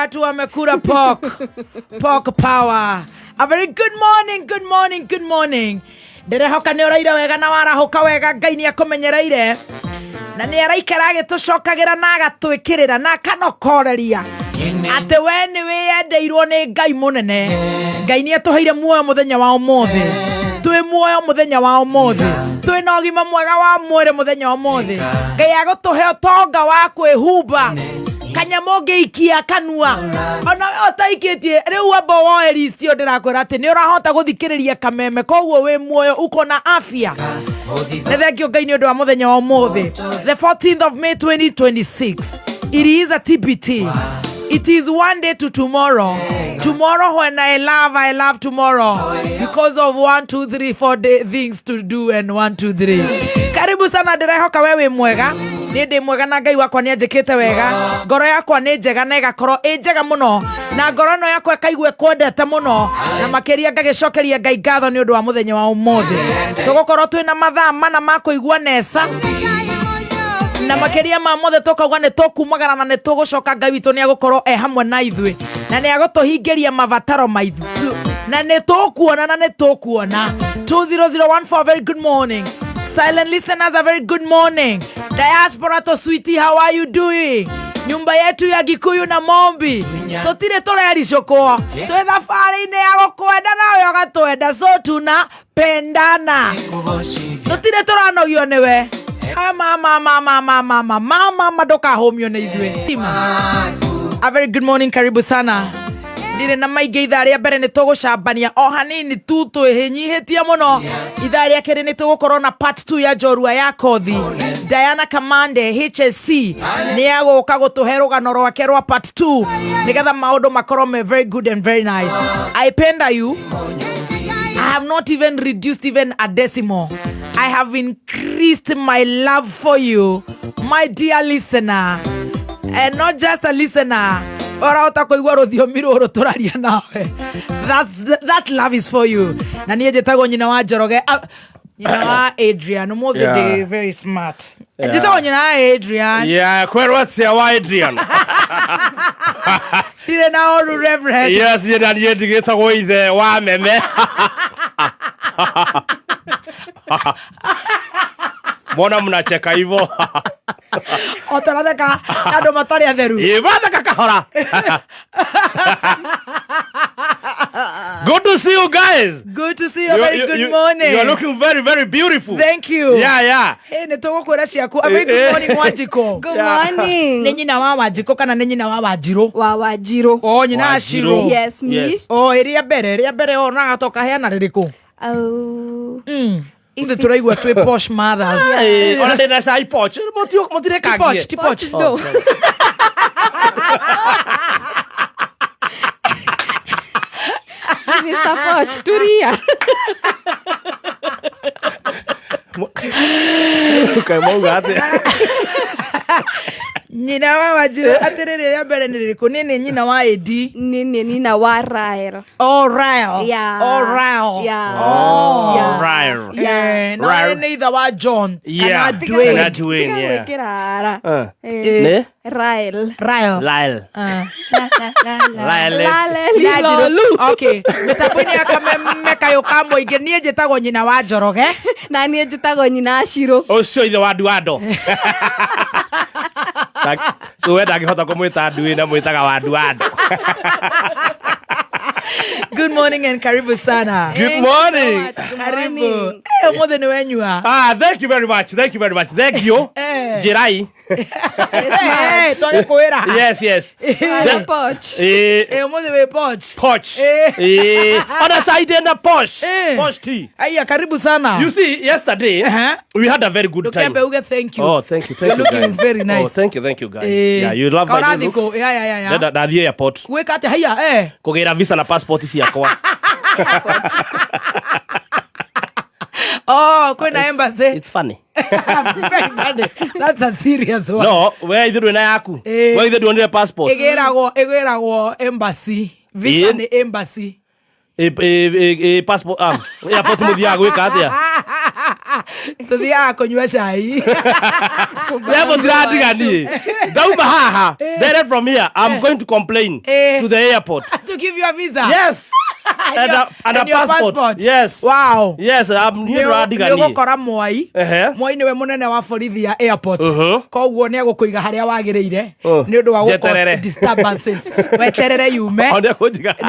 watu wamekula pork power. A very good morning. Nderehoka ni uraire wega na warahoka wega Ngai ni akumenyereire na ni araikara agitucokagira na agatwikirira na akanokoreria ate we ni wiyendeirwo ni Ngai munene. Ngai ni atuheire muoyo muthenya wa umuthi, twi muoyo muthenya wa umuthi, twi na ugima mwega wa mwire muthenya wa umuthi. Ngai agutuhe utonga wa kwihumba kanyamo ngeikia kanua ona otaikitie riu abo woeristio ndirakwira ati ni urahota guthikiriria kameme koguo wi muoyo uko na afya. Na thengio Ngai ni undu wa muthenya wa umuthi, the 14th of May 2026. It is a TBT. It is one day to tomorrow. Tomorrow when I love tomorrow because of 1 2 3 4 things to do and 1 2 3. Karibu sana, ndirehoka wewe mwega. Ni ndi mwega na Ngai wakwa ni anjikite wega. Ngoro yakwa ni njega na igakorwo njega muno, na ngoro no yakwa ikaigwe kwendete muno, na makiria ngagicokeria Ngai ngatho ni undu wa muthenya wa umuthi. Tugukorwo twina mathaa mana ma kuigua nesa na makiria ma mothe tukauga ni tukumagara na ni tugucoka Ngai witu ni agukorwo hamwe na ithui na ni agutuhingiria mabataro maithu na ni tukuona 20014. Very good morning. Silent listeners, a very good morning. Diaspora to sweetie, how are you doing? Nyumba yetu ya Gikuyu na Mombi tutire turericokwo twi thabari-ini ya gukwenda nawe ugatwenda, so tunapendana, tutire turanogio niwe mama ndukahumio ni ithuĩ. A very good morning, karibu sana. Ndire na maingĩ ithaa rĩa mbere nĩ tũgũcambania o hanini tu twĩhinyihitie mũno. Ithaa rĩa kerĩ nĩ tũgũkorwo na part 2 ya njorua ya kothi. Diana Kamande HSC nĩ agũka gũtũhe rũgano rwake rwa part 2 nĩgetha maũndũ makorwo me very good and very nice. I penda you. I have not even reduced even a decimal. I have increased my love for you, my dear listener, and not just a listener. That love is for you. Na niye jetago nyina wa Njoroge, nyina wa Adrian, they very smart. Jetago nyina wa Adrian. Yeah, what's your Adrian? Dire na oru reverend. Yes, you na niye jetago ithe wa meme. Mbona mnacheka hivyo? Otaradeka ando matari atheru. Ibada kahora. Good to see you guys. Good to see you. Very good morning. You are looking very, very beautiful. Thank you. Yeah. Hey, netogokwira ciaku. A very good morning, Wanjiko. Good morning. Ni nyina wa Wanjiko kana ni nyina wa Wanjiro? Wa Wanjiro. Oh, nyina wa Shiro. Yes, me. Yes. Oh, iria mbere o na gatoka heana ririku. Oh. If turaigua twi posh mothers. Ona ndina sai poch. Mutire kagie. Tipoch. No. Mr. Poch, turia. Okay, monga ate. Nyina wa Wanjiro atiriri ya mbere ni ririku? Nini nyina wa Edi? Nina wa Rael. Oh, Rael. Yeah. Oh, Rael. Yeah. Oh, Yeah. Rael. Yeah. No, neither wa John. Yeah. Kana Dwayne. Kana Dwayne, yeah. Kirara. Ne? Rael. Rael. Lyle. Lalo. Okay. Metaponi akameka yokambo ige nie jetago nyina wa Njoroge. Na nie njitago nyina Shiro. Ucio ithe wa Duado. So we ndangihota kumwita Dwayne na mwitaga wa Duado. Good morning and karibu sana. Good morning. Karibu. More than when you are. Thank you very much. Thank you. Jirai. Hey, tole koera. Yes. Poch. More than we Poch. Other side in the Poch. Poch tea. Aya, karibu sana. You see, yesterday we had a very good time. Thank you. Oh, thank you. You're looking guys. very nice. Oh, thank you guys. Yeah, you love my look. Yeah. That the airport. Weka ate haya Kugira visa na passport ciakwa. Oh, kwena embassy. It's funny. Very funny. That's a serious one. No, where ithe na yaku? Where ithe ndonire passport? Egeragwo embassy. Visa ni embassy. Passport airport muthia gwika atia? Tuthiaga kunyua cai. Yebo tiradigani. Dauma haha. Direct from here, I'm going to complain to the airport. To give you a visa. Yes. And a passport. Yes. Wow. Yes, I'm new radigani. Nĩ gũkora Mwai. Mwai nĩwe mũnene wa borithi ya airport. Koguo nĩ agũkũiga harĩa wagĩrĩire. Nĩ ũndũ wa gũkora disturbances. Weterere yume. Nĩ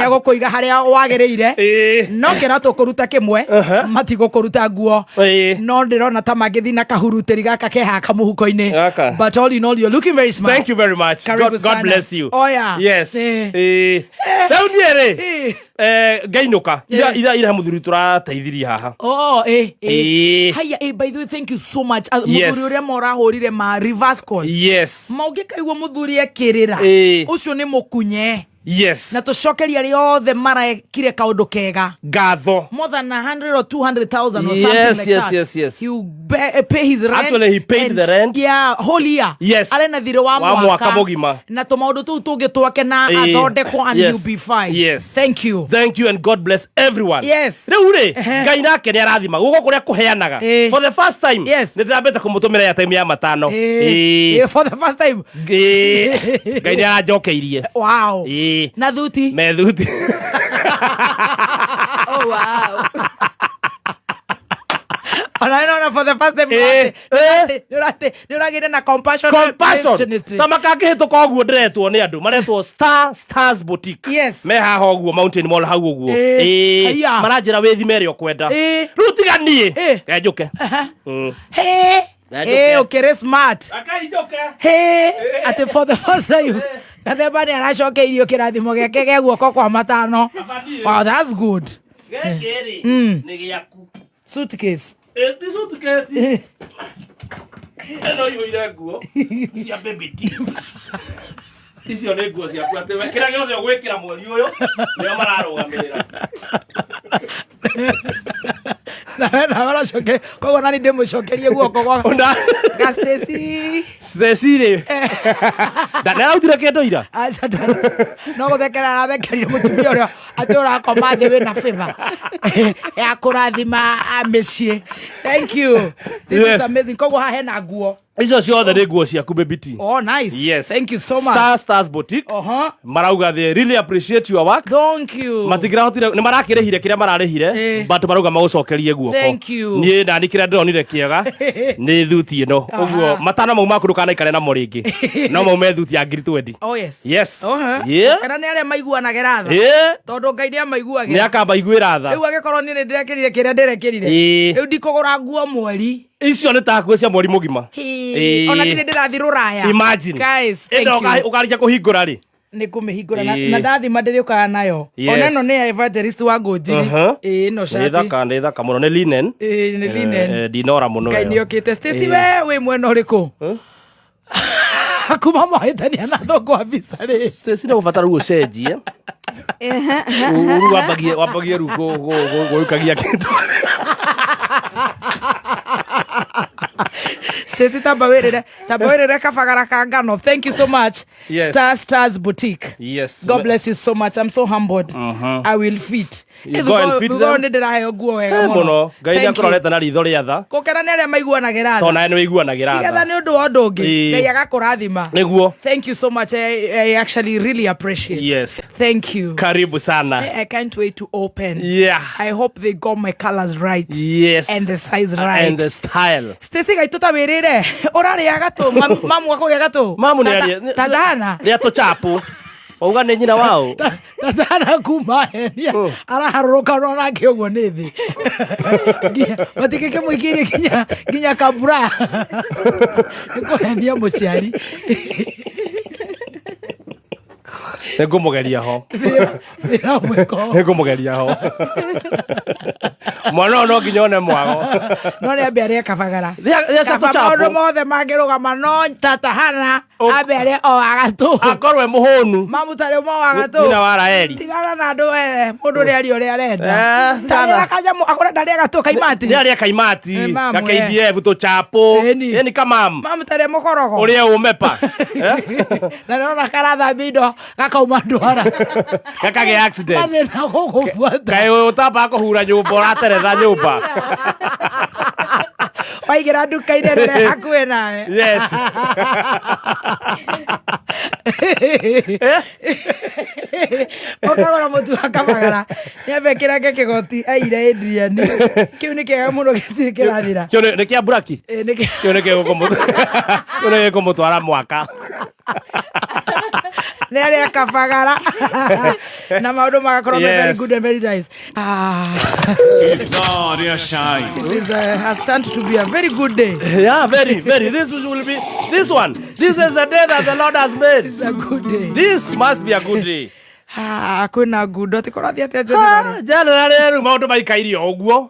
agũkũiga harĩa wagĩrĩire. No kĩra tũkũruta kĩmwe. Matigũkũruta nguo. No ndĩrona ta mangĩthi na kahurutĩri gaka kehaka mũhuko-inĩ. But all in all, you're looking very smart. Thank you very much. God bless you. Oh yeah. Yes. Rĩu niĩ ngainuka ira muthuri turateithiria haha. Haya, by the way, thank you so much. Muthuri uria morahurire ma reverse call. Yes. Maungikaigua muthuri ekirira. Ucio ni mukunye. Yes. Na tucokeria riothe marekire kaundu kega. Gatho. More than 100 or 200,000 or something like that. Yes. He will pay his rent. Actually, he paid the rent. Yeah, whole year. Yes. Arena thire wa mwaka mugima. Na tumaundu tu tungi twake na athondekwo and you'll be fine. Yes. Thank you. Thank you and God bless everyone. Yes. Riu ri Ngai nake ni arathima guko kuria kuheanaga. For the first time. Yes. Ndirambeta kumutumira ya time ya matano. For the first time. Ngai ni aranjokeirie. Wow. Na thuti. Me thuti. Oh wow. No, for the first time. Nuragire na compassion. Tamakake hituka oguo ndiretwo ni andu maretwo Stars Boutique. Yes. Me haha oguo Mountain Mall hau oguo. Maranjira withime rio kwenda. Riu tiganie. Njuke. Okay, smart. Ati for the first time. Katheba ni aracokeirio kirathimo geke ge guoko kwa matano. Wow, that's good. Ni giaku. Suitcase. This suitcase. Eno yoire nguo cia baby team. Icio nĩ nguo ciaku atĩ wekĩra gĩothe ũgwĩkĩra mweri ũyũ nĩo mararũgamĩrĩra. Na waracoke koguo nani ndĩmũcokerie guoko gwa Stacy. Stacy rĩ ndarutire kĩndũ ira. No gũthekera arathekerire mũtumia ũrĩa atĩ ũrakoma thĩ wĩna favor ya kũrathima mĩciĩ. Thank you. This is amazing. Koguo haha hena nguo. Icio ciothe nĩ nguo ciaku baby T. Oh, nice. Yes. Thank you so much. Stars Boutique. Marauga they really appreciate your work. Thank you. Matigirahotire nĩ marakĩrĩhire kĩrĩa mararĩhire but marauga magũcokerie guoko. Thank you. Niĩ na nikĩra ndonire kĩega nĩ thuti ĩno. Ũguo matano mau makuru kana ikare na moringi. No maume thuti ya ngiri 20. Oh yes. Yes. Yeah. Kana nĩ arĩa maiguanaga tha. Tondũ Ngai nĩ amaiguaga. Nĩ akamba iguĩra tha. Rĩu agĩkorwo niĩ ndĩrekĩrire kĩrĩa ndĩrekĩrire. Rĩu ndikũgũra nguo mweri. Icio nĩ ta nguo cia mweri mũgima. Ona ndirĩ ndĩrathi rũraya. Imagine. Guys, thank you. Ũkarĩkia kũhingũra rĩ. Nĩ kũmĩhingũra na ndathima ndĩrĩũkaga nayo. Ona ĩno nĩ Evangelist wa Ngũnjiri. Ĩno shati. Nĩ thaka mũno nĩ linen. Nĩ linen. Dinora mũno. Ngai nĩ okĩte. Stacy we mwena ũrĩkũ? Kuma mahĩtania na thoko wa visa rĩ. Stacy no ũbatara gũcenjia. Wambagie rĩu gũikagia kĩndũ. Stacy tabawirire kabagara ka ngano. Thank you so much. Yes. Stars Boutique. Yes. God bless you so much. I'm so humbled. I will fit. Go and fit them. Ndĩraheo nguo wega mũno. Ngai nĩ akũrorete na ritho rĩa tha. Kũkena nĩ arĩa maiguanagĩra tha. Tona nĩ wĩiguanagĩra tha. Getha nĩ ũndũ wa ũndũ ũngĩ. Ngai agakũrathima. Nĩguo. Thank you so much. I actually really appreciate. Yes. Thank you. Karibu sana. I can't wait to open. Yeah. I hope they got my colors right. Yes. And the size right. And the style. Stacy gaituta wĩrĩre. Ũrarĩa gatũ. Mamu akũgĩa gatũ. Mamu nĩ arĩa. Tadana. Rĩa tũchapu. Uga nĩ nyina wao. Tadana kuma henia. Araharũrũka rona kĩoguo nĩ thĩ. Matikĩke mũikirie nginya kabura. Nĩkũhenia mũciari. Nĩngũmũgeria ho. Nĩngũmũgeria ho. Mwana no nginya one mwago. No nĩ ambe arĩa kabagara. Rĩa tũchapu. Maũndũ mothe mangĩrũgama no tatahana ambe arĩa o agatũ. Akorwe mũhũnu. Mamu tarĩ mo agatũ. Nyina wa Raeli. Tigana na andũ mũndũ nĩ ari ũrĩa arenda. Tarĩ kanyamu akora ndarĩ agatũ kaimati. Nĩ arĩa kaimati. Ka KDF tũchapu. Eni kamam. Mamu tarĩ mũkorogo. Ũrĩa ũmepa. Na nona karathambia indo gakauma ndwara. Gakagĩa accident. Mathĩna gũgũbuata. Kaĩ ũtamba kũhura nyũmba ũrateretha nyũmba. Waigira nduka-inĩ rĩrĩa hakuhĩ nawe. Yes. Ũkagũra mũtu wa kamagara nĩambe kĩrenge kĩgoti aire Adrian. Kĩu nĩ kĩega mũno gĩtirĩ kĩrathira. Kĩu nĩ kĩa Buraki. Kĩu nĩ gĩkũmũtwara mwaka. Nĩ arĩa kabagara na maũndũ magakorwo very good and very nice. This has turned to be a very good day. Yeah, very. This will be this one. This is a day that the Lord has made. It's a good day. This must be a good day. Kwĩna ngundo tikorathi atĩa generally. Generally rĩu maũndũ maikairio ũguo.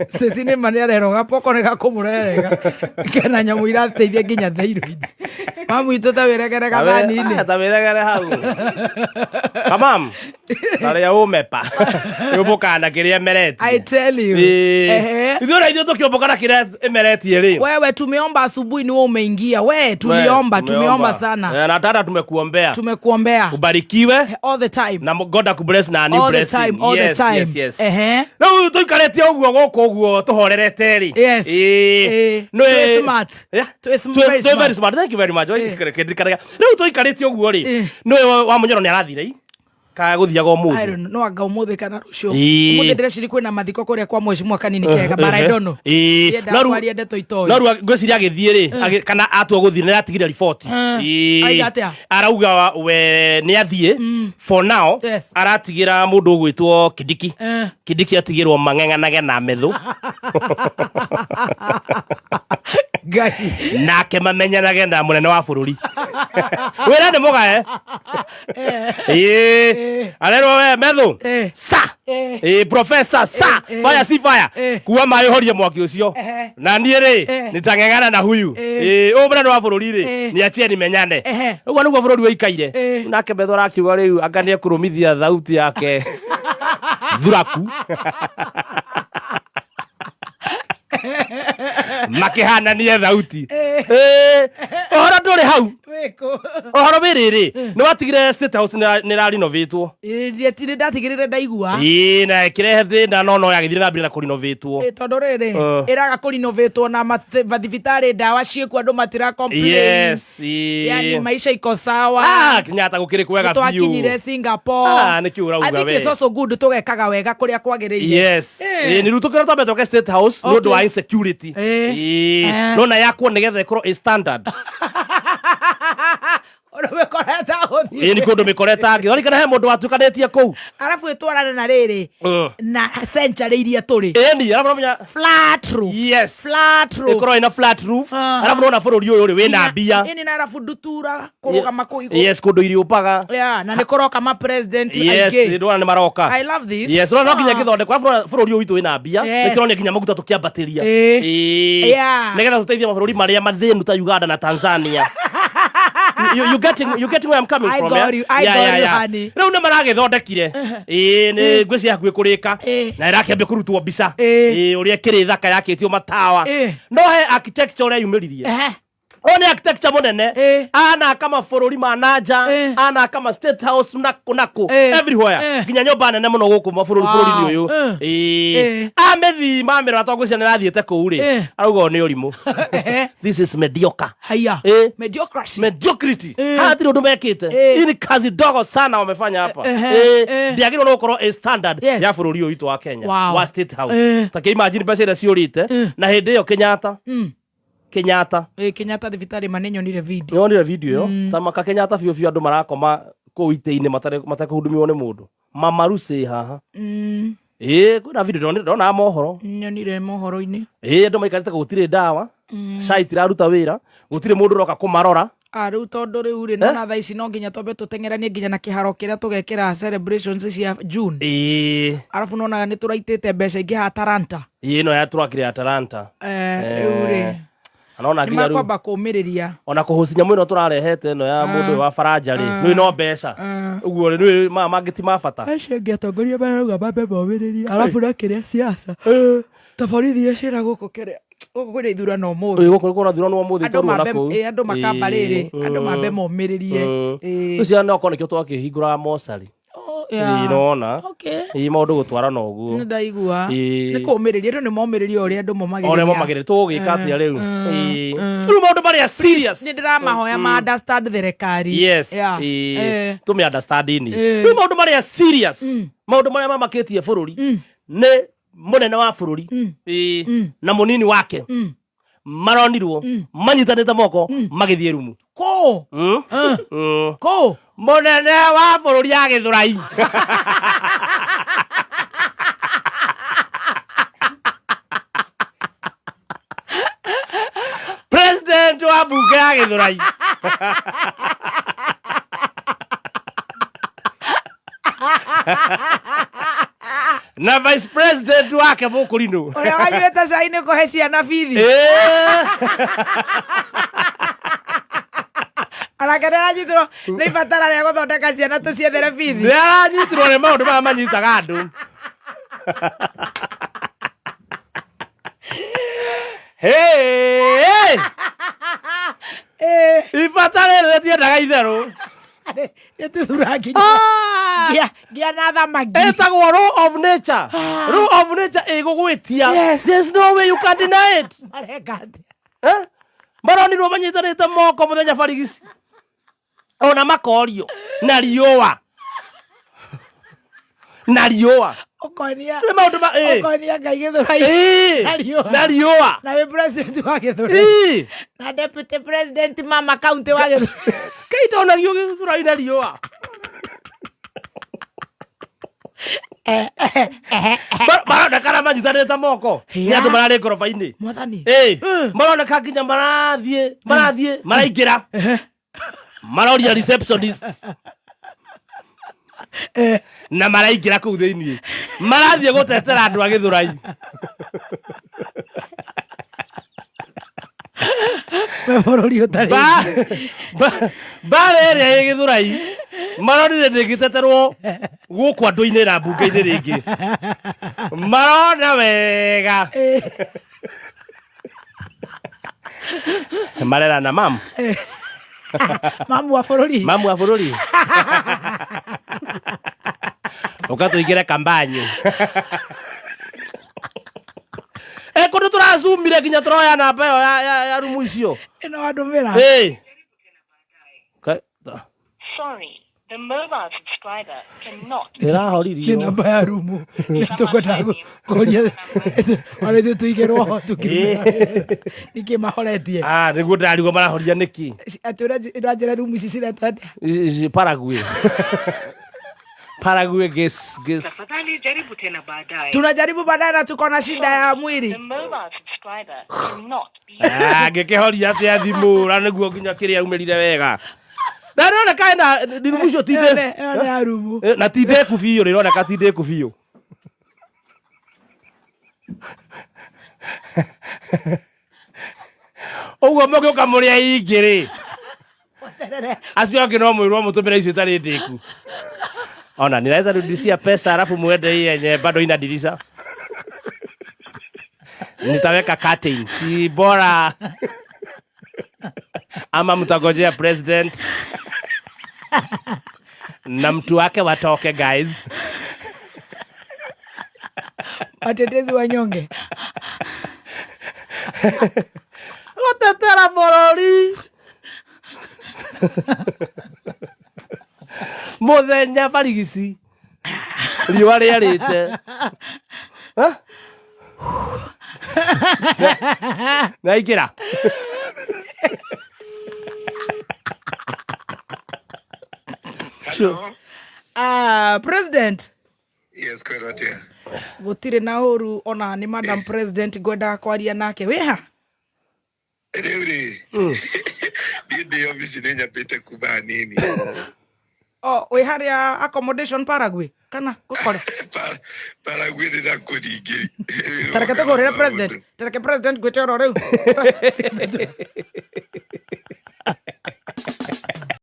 Stacey mani areroga poko nĩ gakũmũrerega kana nyamũ irateithia nginya thyroids. Mamu itũ ta wĩregere gathani-inĩ. Ta wĩregere hau. Kamam. Tarĩa ũmepa. Yũmbũkana kĩrĩa emeretie. I tell you. Ithuĩ tũkĩũmbũkana kĩrĩa emeretie rĩ. Wewe tumeomba asubuhi ni wewe umeingia. Tumeomba sana. Na tata tumekuombea. Ubarikiwe all the time. Na God akubless na ani blessing. All the time. Yes. No tuikaretie ũguo gũkũ ũguo tũhorerete rĩ. Yes. Too smart. Very smart. Thank you very much. Rĩu tuikaretie ũguo rĩ. Nĩwe wa mũnyoro nĩ arathire. Ka guthiaga umuthi. I don't know anga umuthi kana rucio. Umuthi ndĩreciria kwĩna mathiko kũrĩa kwa mheshimiwa kanini kega but I don't know. No ngwĩciria agĩthiĩ rĩ kana atua gũthiĩ nĩ atigire report. Arauga we nĩ athiĩ for now aratigira mũndũ ũgwĩtwo Kidiki. Kidiki atigirwo mang'eng'anage na methu. Nake mamenyanage na mũnene wa bũrũri. Wĩra nĩ mũgae. Arero we methu sa professor sa fire si fire kuwa maĩhorie mwaki ũcio na niĩ rĩ nitang'eng'ana na huyu mũnene wa bũrũri rĩ nĩ achie ni menyane ũguo nĩguo bũrũri ũikaire nake methu arakiuga rĩu anga nĩ ekũrũmithia thauti yake thuraku makihananie thauti ohoro ndũrĩ hau ohoro wĩrĩrĩ nĩ watigire State House nĩ ra renovatwo tiri ndatigirire ndaigua na ĩkĩrehe thĩna no yagĩthire na mbere na kũrenovatwo tondũ rĩrĩ ĩraga kũrenovatwo na mathibitarĩ ndawa ciĩkuo andũ matira complain. Yes. Yani maisha iko sawa. Kenyatta gũkĩrĩ kwega biũ twakinyire Singapore. Nĩkĩo ũrauga we. I think it's also good tũgekaga wega kũrĩa kwagĩrĩire. Yes. Nĩ rĩu tũkĩrwo twambe tũke State House nĩ ũndũ wa insecurity. No na yakwo nĩgetha ĩkorwo standard. Ni kundu mikoreta ngi ori kana he mundu watukanetie kuu arafu itwarane na riri na century iria turi ni arafu menya flat roof. Yes, flat roof ikoro ina flat roof arafu na bururi uyu ri wina mbia ini na arafu dutura kuruga makuigo. Yes, kundu iri upaga na ni koroka ma president yes ndona ni maroka. I love this. Yes, no nginya githonde kwa bururi uyu witu wina mbia nikiro ni nginya maguta tukiambatiria nigetha tuteithia mabururi maria mathinu ta Uganda na Tanzania. You getting where I'm coming from? I got you, honey. Rĩu nĩ maragĩthondekire nĩ ngwĩciria hakuhĩ kũrĩka na ĩrakĩambia kũrutwo mbica ũrĩa kĩrĩ thaka yakĩtio matawa no he architecture ũrĩa yumĩririe One architecture monene ana kama forori manaja ana kama State House nako everywhere ginya nyomba nene muno guku mabururi ni uyu amethi mamero atongũcia nĩ rathiĩte kũu rĩ arauga nĩ ũrimũ. This is mediocre. Haya mediocrity hati ndo mekite hii ni kazi dogo sana wamefanya hapa ndiagĩrĩirwo no gũkorwo a standard ya bũrũri ũyũ witũ wa Kenya wa State House. Ta imagine pesa ĩrĩa ciũrĩte na hĩndĩ ĩyo Kenyatta thibitari manenyo nire video. Nyonire video yo. Tamaka Kenyatta biũ andũ marakoma kũu itĩ-inĩ matakũhudumio nĩ mũndũ. Mama Rusi haha. Kuna video ndona mohoro. Nyonire mohoro-inĩ. Andũ maikarĩte gũtirĩ ndawa. Site iraruta wĩra. Gũtirĩ mũndũ roka kũmarora. Rĩu tondũ rĩu rĩ na thaa ici no nginya twambe tũteng'eranie nginya na kĩharo kĩrĩa tũgekĩra celebrations cia June. Arafu nonaga nĩ tũraitĩte mbeca ingĩ ha Talanta. No ya tũrakĩre ya Talanta. Rĩu rĩ Anona nginya rĩu kwamba kũmĩrĩria ona kũhoci nyamũ ĩno tũrarehete ĩno ya mũndũ wa Faranja rĩ nĩ no mbeca ũguo rĩ nĩ mangĩti mabata acio ngĩatongoria marauga mambe momĩrĩria arafu na kĩrĩa siasa taborithi yacira gũkũ kĩrĩa gũkũ kwĩna ithurano ũmũthĩ gũkũ kwĩna ithurano ũmũthĩ twarua nakũu andũ makamba rĩrĩ andũ mambe momĩrĩrie ũcio no kone kĩo twakĩhingũra mocarĩ Yeah. Inona. Okay. Maundu gutwara na uguo. Ndaigua. Ni kuumiriria ndo ni maumiriria uria andu momagiriria. Ore momagiriria tugika atia riu. Riu maundu bari serious. Ni ndiramahoya ma understand thirikari. Yes. Tume understand ni. Riu maundu bari serious. Maundu maria mamakitie bururi. Ni munene wa bururi. Na munini wake. Maronirwo manyitanite moko magithie rumu. Ko ko munene wa bururi ya Githurai. President wa bunge ya Githurai. Na vice president wake Mukurino. Oria wanyuete cai ni kuhe ciana bithi. Arakenera nyitirwo nĩ ibatara rĩa gũthondeka ciana tũciethere bithi. Nĩ aranyitirwo nĩ maũndũ maya manyitaga andũ. Ibatara rĩrĩa rĩtiendaga itherũ. Gia na thamaki. Etagwo law of nature. Law of nature ĩgũgwĩtia. There's no way you can deny it. Maronirwo manyitanĩte moko mũthenya barigisi. Ona makorio na riũa. Na riũa. Okonia. Maũndũ ma Okonia Ngai Githurai. Na riũa. Na we president wa Githurai. Na deputy president mama county wa Githurai. Kaitonagio Githurai na riũa. Maronekana manyitanĩte moko. Nĩ andũ mararĩ ngoroba-inĩ. Mwathani. Maroneka nginya marathiĩ maraingĩra. Maroria receptionists. Na maraingĩra kũu thĩinĩ. Marathiĩ gũtetera andũ a Githurai. Bũrũri ũtarĩ. Mbara ĩrĩa ĩ Githurai maronire ndĩngĩteterwo gũkũ andũ-inĩ na mbunge-inĩ rĩngĩ. Marona wega. Marerana mamu. Mamu wa bũrũri. Mamu wa bũrũri. Ũkatũingĩre kambanyi. Kũndũ tũrazumire nginya tũroya namba ĩyo ya rumu icio. Ĩno andũmĩra. Sorry, the mobile subscriber cannot. Ĩrahoririo. Nĩ namba ya rumu. Tũkwenda kũria. Ona ithuĩ tũigĩrwo ho nĩkĩ mahoretie. Nĩguo ndarigwo marahoria nĩkĩ. Atĩ ũranjĩra rumu ici ciretwo atĩa? Paraguay. Paraguay ges. Tafadhali jaribu tena baadaye. Tunajaribu baadaye na tuko na shida ya mwili. The mobile subscriber cannot be. Ngĩkĩhoria atĩa thimũ na nĩguo nginya kĩrĩa umĩrire wega. Na rĩroneka na rumu icio ti ndĩ. Ĩyo ya rumu. Na ti ndĩku biũ rĩroneka ti ndĩku biũ. Ũguo mũgĩũka mũrĩa ingĩ-rĩ. Acio angĩ no mwĩrwo mũtũmĩre icio itarĩ ndĩku. Ona ninaweza rudishia pesa alafu muende hii yenye bado ina dirisha. Nitaweka curtain. Si bora. Ama mtagojea president na mtu wake watoke guys. Watetezi wanyonge. Watetera bũrũri. Muthenya barigisi. Riũa rĩarĩte. Naingĩra. Hello. President. Yes, kwĩrwo Gũtirĩ na ũru ona nĩ Madam President ngwendaga kwaria nake. Wĩha? Rĩu-rĩ. Niĩ ndĩ obici nĩ nyambĩte kuma nini. Wĩ harĩa accommodation Paraguay kana gũkore? Paraguay nĩ na kũringĩri. Tareke tũkũhũrĩre president. Tareke president gwĩte oro rĩu.